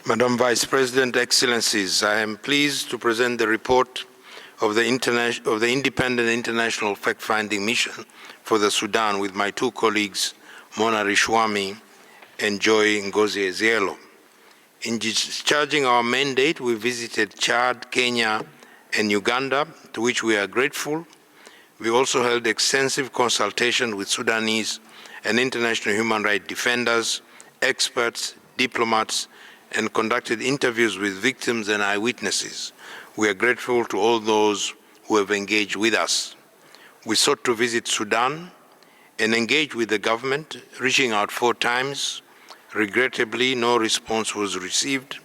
Madam Vice President, Excellencies, I am pleased to present the report of the Independent International Fact-Finding Mission for the Sudan with my two colleagues, Mona Rishwami and Joy Ngozi Ezielo. In discharging our mandate, we visited Chad, Kenya, and Uganda, to which we are grateful. We also held extensive consultation with Sudanese and international human rights defenders, experts, diplomats, and conducted interviews with victims and eyewitnesses. We are grateful to all those who have engaged with us. We sought to visit Sudan and engage with the government, reaching out 4 times. Regrettably, no response was received,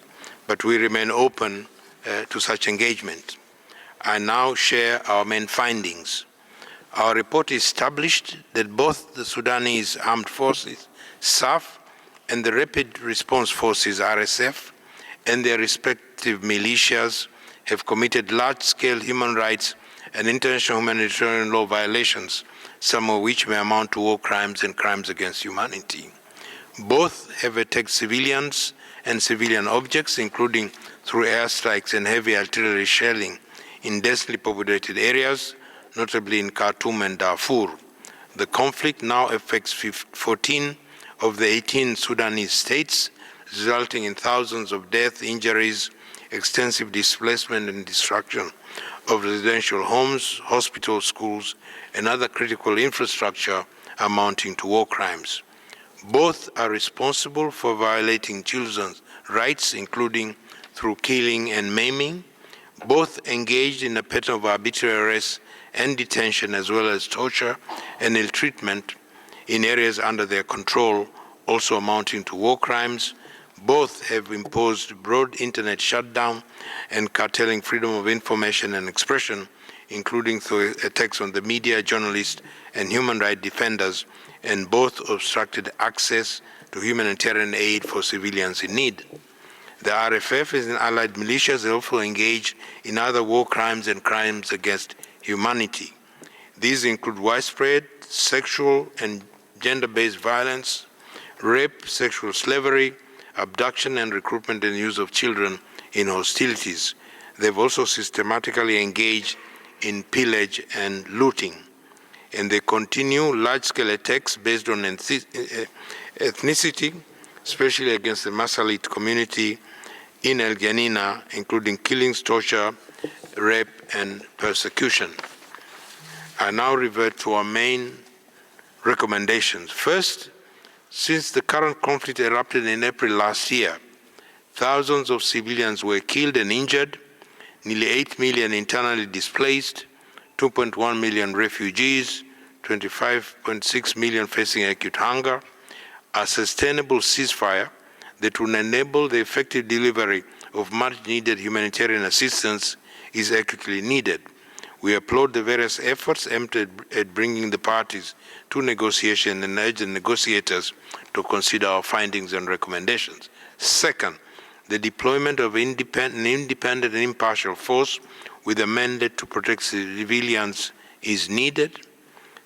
but we remain open to such engagement. I now share our main findings. Our report established that both the Sudanese Armed Forces, SAF, and the Rapid Response Forces, RSF, and their respective militias have committed large-scale human rights and international humanitarian law violations, some of which may amount to war crimes and crimes against humanity. Both have attacked civilians and civilian objects, including through airstrikes and heavy artillery shelling in densely populated areas, notably in Khartoum and Darfur. The conflict now affects 14 of the 18 Sudanese states, resulting in thousands of deaths, injuries, extensive displacement and destruction of residential homes, hospitals, schools, and other critical infrastructure amounting to war crimes. Both are responsible for violating children's rights, including through killing and maiming. Both engaged in a pattern of arbitrary arrest and detention, as well as torture and ill-treatment in areas under their control, also amounting to war crimes. Both have imposed broad internet shutdown and curtailing freedom of information and expression, including through attacks on the media, journalists, and human rights defenders, and both obstructed access to humanitarian aid for civilians in need. The RFF and allied militias have also engaged in other war crimes and crimes against humanity. These include widespread sexual and gender-based violence, rape, sexual slavery, abduction and recruitment and use of children in hostilities. They've also systematically engaged in pillage and looting. And they continue large-scale attacks based on ethnicity, especially against the Masalit community in El Janina, including killings, torture, rape, and persecution. I now revert to our main recommendations. First, since the current conflict erupted in April last year, thousands of civilians were killed and injured, nearly 8 million internally displaced, 2.1 million refugees, 25.6 million facing acute hunger. A sustainable ceasefire that will enable the effective delivery of much-needed humanitarian assistance is acutely needed. We applaud the various efforts aimed at bringing the parties to negotiation and urge the negotiators to consider our findings and recommendations. Second, the deployment of an independent and impartial force with a mandate to protect civilians is needed.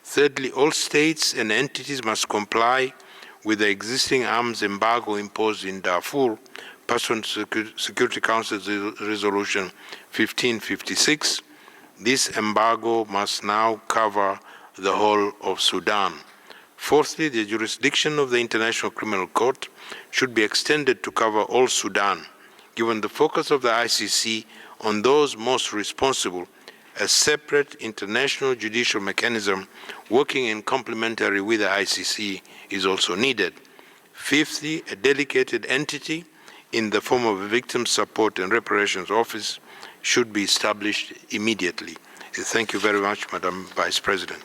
Thirdly, all states and entities must comply with the existing arms embargo imposed in Darfur, pursuant to Security Council Resolution 1556. This embargo must now cover the whole of Sudan. Fourthly, the jurisdiction of the International Criminal Court should be extended to cover all Sudan. Given the focus of the ICC on those most responsible, a separate international judicial mechanism working in complementary with the ICC is also needed. Fifthly, a dedicated entity in the form of a Victim Support and Reparations Office should be established immediately. Thank you very much, Madam Vice President.